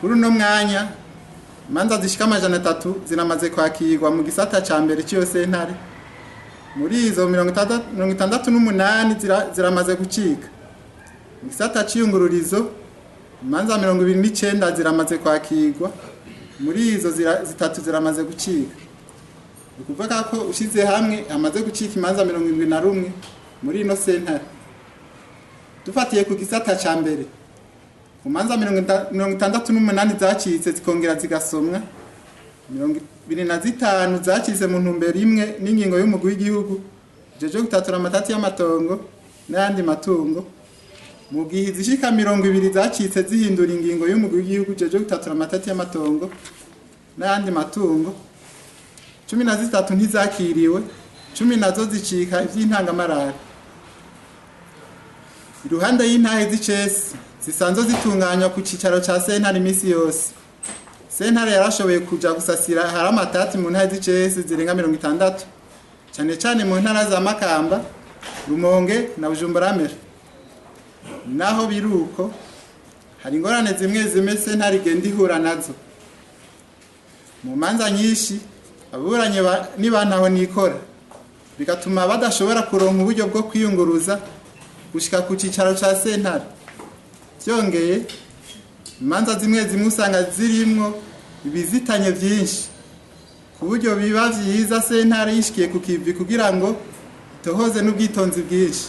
kuri uno mwanya imanza zishika 300 ziramaze kwakirwa mu gisata ca mbere cyo sentare. Muri izo 68 ziramaze gucika. Mu gisata c'iyungururizo imanza 29 ziramaze kwakirwa. Muri izo zitatu ziramaze gucika. Ukuvuga ko ushize hamwe amaze gucika imanza 71 muri ino sentare. Dufatiye ku gisata ca mbere ku manza 68 zacitse zikongera zigasomwa, 25 zacitse mu ntumbero imwe n'ingingo y'umugwi w'igihugu Ijejwe gutatura amatati y'amatongo n'ayandi matungo. Mu gihe zishika 20 zacitse zihindura ingingo y'umugwi w'igihugu Ijejwe gutatura amatati y'amatongo n'ayandi matungo. 13 ntizakiriwe, 10 nazo zicika ivy'intangamarara. Iruhande y'intahe z'icesi zisanzwe zitunganywa ku cicaro ca sentare imisi yose. Sentare yarashoboye kuja gusasira hari amatati mu ntahe z'icesi zirenga 60, cane cane mu ntara za Makamba, Rumonge na Bujumbura. Naho biruko hari ingorane zimwe sentare igenda ihura nazo. Mu manza nyinshi aburanye nibantaho nikora bigatuma badashobora kuronka uburyo bwo kwiyunguruza gushika ku cicaro ca sentare. Byongeye imanza zimwe usanga zirimwo ibizitanye vyinshi ku buryo biba vyiza sentare yishikiye ku kivi kugira ngo tohoze n'ubwitonzi bwinshi.